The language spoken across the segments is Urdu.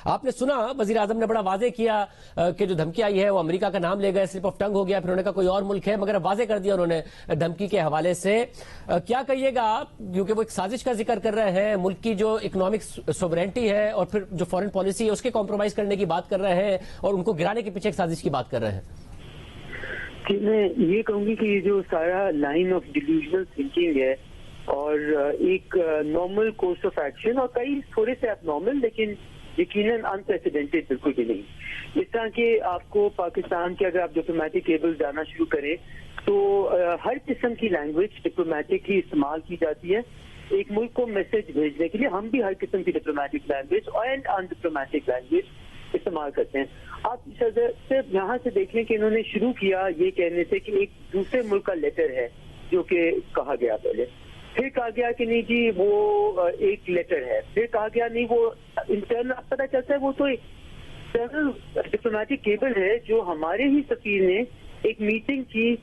آپ نے سنا وزیر اعظم نے بڑا واضح کیا کہ جو دھمکی آئی ہے وہ امریکہ کا نام لے گئے، سلپ آف ٹنگ ہو گیا، پھر انہوں نے کہا کوئی اور ملک ہے، مگر واضح کر دیا انہوں نے دھمکی کے حوالے سے. کیا کہیے گا آپ، کیونکہ وہ ایک سازش کا ذکر کر رہے ہیں، ملک کی جو اکنامک سوورینٹی ہے اور پھر جو فارن پالیسی ہے اس کے کمپرومائز کرنے کی بات کر رہے ہیں اور ان کو گرانے کے پیچھے ایک سازش کی بات کر رہے ہیں؟ میں یہ کہوں گی کہ یہ جو سارا لائن آف ڈیلیوژنل تھنکنگ ہے اور ایک نارمل کورس آف ایکشن، اور کئی تھوڑے سے اب نارمل لیکن یقیناً انپریسیڈنٹڈ بالکل بھی نہیں. اس طرح کہ آپ کو پاکستان کے اگر آپ ڈپلومیٹک کیبل جانا شروع کریں تو ہر قسم کی لینگویج ڈپلومیٹک ہی استعمال کی جاتی ہے ایک ملک کو میسج بھیجنے کے لیے. ہم بھی ہر قسم کی diplomatic language and in diplomatic language استعمال کرتے ہیں. آپ صرف یہاں سے دیکھ لیں کہ انہوں نے شروع کیا یہ کہنے سے کہ ایک دوسرے ملک کا لیٹر ہے جو کہ کہا گیا پہلے، پھر کہا گیا کہ نہیں جی وہ ایک لیٹر ہے، پھر کہا گیا نہیں وہ انٹرنل. پتہ چلتا ہے وہ تو انٹرنل ڈپلومیٹک کیبل ہے جو ہمارے ہی سفیر نے ایک میٹنگ کی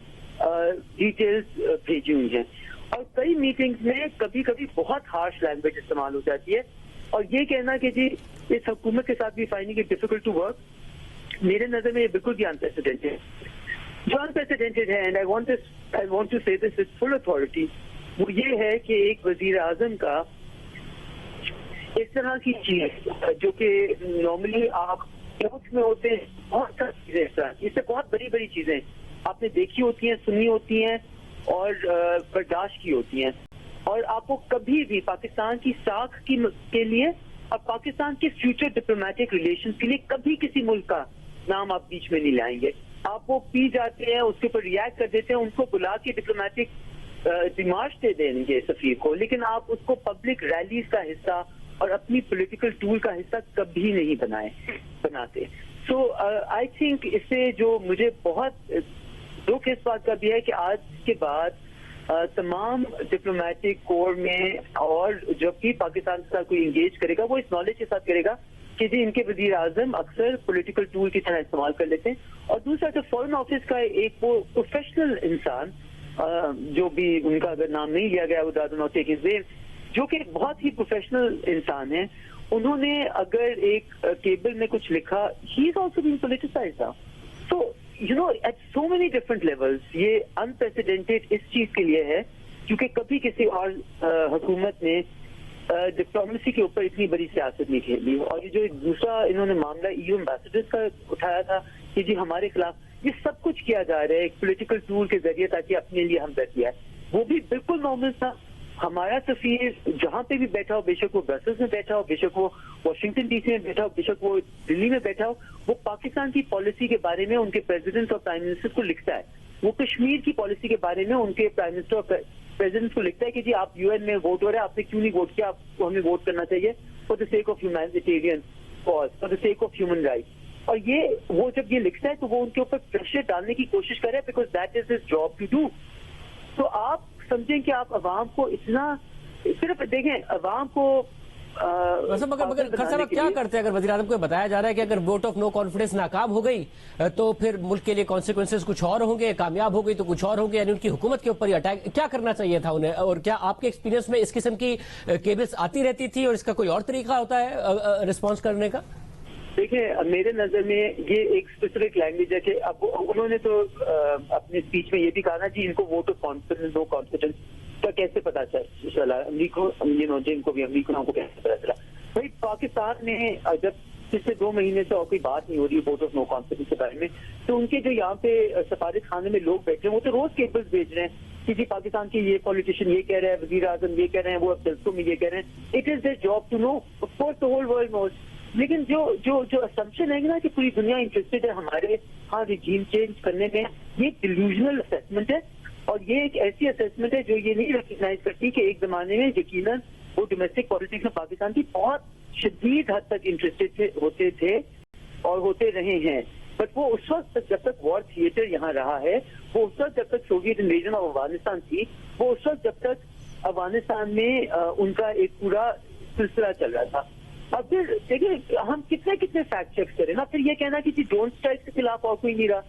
ڈیٹیلز بھیجی ہوئی ہیں. اور کئی میٹنگز میں کبھی کبھی بہت ہارش لینگویج استعمال ہو جاتی ہے. اور یہ کہنا کہ جی اس حکومت کے ساتھ بھی finding it difficult to work, میرے نظر میں یہ بالکل بھی انپریسیڈنٹڈ ہے. جو انپریسیڈنٹڈ ہے، اینڈ آئی وانٹ ٹو سے دس وتھ فل اتھارٹی، وہ یہ ہے کہ ایک وزیر اعظم کا اس طرح کی چیز جو کہ نارملی آپ ملک میں ہوتے ہیں، بہت ساری چیزیں اس طرح اس سے بہت بڑی بڑی چیزیں آپ نے دیکھی ہوتی ہیں، سنی ہوتی ہیں اور برداشت کی ہوتی ہیں، اور آپ کو کبھی بھی پاکستان کی ساکھ کے لیے اور پاکستان کے فیوچر ڈپلومیٹک ریلیشنز کے لیے کبھی کسی ملک کا نام آپ بیچ میں نہیں لائیں گے. آپ وہ پی جاتے ہیں، اس کے اوپر ریئیکٹ کر دیتے ہیں، ان کو بلا کے ڈپلومیٹک ڈیمارش دے دیں گے سفیر کو، لیکن آپ اس کو پبلک ریلیز کا حصہ اور اپنی پولیٹیکل ٹول کا حصہ کبھی نہیں بناتے. سو آئی تھنک اس سے جو مجھے بہت دکھ اس بات کا بھی ہے کہ آج کے بعد تمام ڈپلومیٹک کور میں اور جب بھی پاکستان کے ساتھ کوئی انگیج کرے گا وہ اس نالج کے ساتھ کرے گا کہ جی ان کے وزیر اعظم اکثر پولیٹیکل ٹول کی طرح استعمال کر لیتے ہیں. اور دوسرا جو فارن آفس کا ایک وہ پروفیشنل انسان جو بھی ان کا اگر نام نہیں لیا گیا وہ جو کہ بہت ہی پروفیشنل انسان ہیں، انہوں نے اگر ایک کیبل میں کچھ لکھا، he is also being politicised. So at so many different levels یہ انپریسیڈنٹڈ اس چیز کے لیے ہے کیونکہ کبھی کسی اور حکومت نے ڈپلومیسی کے اوپر اتنی بڑی سیاست نہیں کھیلی. اور یہ جو ایک دوسرا انہوں نے معاملہ ایو ایمبیسڈرز کا اٹھایا تھا کہ جی ہمارے خلاف یہ سب کچھ کیا جا رہا ہے ایک پولیٹیکل ٹول کے ذریعے تاکہ اپنے لیے ہم دردی ہے، وہ بھی بالکل نارمل تھا. ہمارا سفیر جہاں پہ بھی بیٹھا ہو، بے شک وہ برسلز میں بیٹھا ہو، بے شک وہ واشنگٹن ڈی سی میں بیٹھا ہو، بے شک وہ دلی میں بیٹھا ہو، وہ پاکستان کی پالیسی کے بارے میں ان کے پریزیڈنٹ اور پرائم منسٹر کو لکھتا ہے. وہ کشمیر کی پالیسی کے بارے میں ان کے پرائم منسٹر اور پریزیڈنٹ کو لکھتا ہے کہ جی آپ یو این میں ووٹ ہو رہا ہے، آپ نے کیوں نہیں ووٹ کیا، آپ کو ہمیں ووٹ کرنا چاہیے for the sake of humanitarian cause, for the sake of human rights. اور یہ وہ جب یہ لکھتا ہے تو وہ ان کے اوپر پریشر ڈالنے کی کوشش کر رہا ہے because that is his job to do. تو آپ سمجھیں کہ آپ عوام کو اتنا صرف دیکھیں عوام کو مگر خیر صاحب کیا کرتے ہیں اگر وزیر اعظم کو بتایا جا رہا ہے کہ اگر ووٹ آف نو کانفیڈنس ناکام ہو گئی تو پھر ملک کے لیے کانسیکوینسز کچھ اور ہوں گے، کامیاب ہو گئی تو کچھ اور ہوں گے، یعنی ان کی حکومت کے اوپر ہی اٹیک کیا کرنا چاہیے تھا انہیں؟ اور کیا آپ کے ایکسپیرینس میں اس قسم کی کیبلز آتی رہتی تھی اور اس کا کوئی اور طریقہ ہوتا ہے رسپانس کرنے کا؟ دیکھیں میرے نظر میں یہ ایک اسپیسیفک لینگویج ہے کہ اب انہوں نے تو اپنی اسپیچ میں یہ بھی کہا نا جی ان کو vote of confidence no confidence کا کیسے پتا چلا جن کو بھی امریکوں کو کیسے پتا چلا. بھائی پاکستان میں جب پچھلے 2 مہینے سے اور کوئی بات نہیں ہو رہی ہے ووٹ آف نو کانفیڈنس کے بارے میں، تو ان کے جو یہاں پہ سفارت خانے میں لوگ بیٹھے ہیں وہ تو روز کیبلز بھیج رہے ہیں کہ جی پاکستان کے یہ پالیٹیشین یہ کہہ رہے ہیں، وزیر اعظم یہ کہہ رہے ہیں، وہ اب جلسوں میں یہ کہہ رہے ہیں. It is their job to know, of course the whole world knows. لیکن جو اسمپشن ہے نا کہ پوری دنیا انٹرسٹڈ ہے ہمارے ہاں ریجیم چینج کرنے میں، یہ ڈیلیوژنل اسیسمنٹ ہے. اور یہ ایک ایسی اسیسمنٹ ہے جو یہ نہیں ریکگنائز کرتی کہ ایک زمانے میں یقیناً وہ ڈومیسٹک پالیٹکس میں پاکستان کی بہت شدید حد تک انٹرسٹڈ ہوتے تھے اور ہوتے رہے ہیں. بٹ وہ اس وقت تک جب تک وار تھیٹر یہاں رہا ہے، وہ اس وقت جب تک سوویت انویژن آف افغانستان تھی، وہ اس وقت جب تک افغانستان میں ان کا ایک پورا سلسلہ چل رہا تھا. اور پھر دیکھیں ہم کتنے فیکٹ چیک کریں نا، پھر یہ کہنا کہ جی ڈونٹ اسٹرائک کے خلاف اور کوئی نہیں رہا.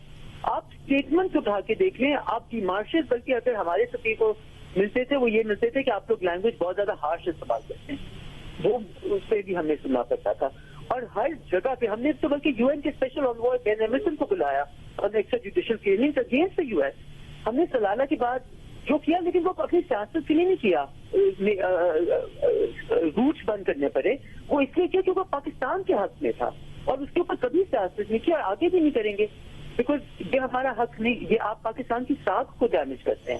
آپ اسٹیٹمنٹ اٹھا کے دیکھ لیں، آپ کی مارشل بلکہ اگر ہمارے سفیر کو ملتے تھے وہ یہ ملتے تھے کہ آپ لوگ لینگویج بہت زیادہ ہارش استعمال کرتے ہیں، وہ اس پہ بھی ہمیں سننا پڑتا تھا. اور ہر جگہ پہ ہم نے تو بلکہ یو این کے اسپیشل انوائے بین ایمرسن کو بلایا اور extra judicial cleaning against U S. ہم نے سلالہ کے بعد جو کیا لیکن وہ اپنی سیاست کے لیے نہیں کیا روٹس بند کرنے پڑے. وہ اس لیے کیا کہ وہ پاکستان کے حق میں تھا اور اس کے اوپر کبھی سیاست نہیں کیا, آگے بھی نہیں کریں گے, بیکاز یہ ہمارا حق نہیں, یہ آپ پاکستان کی ساکھ کو ڈیمیج کرتے ہیں.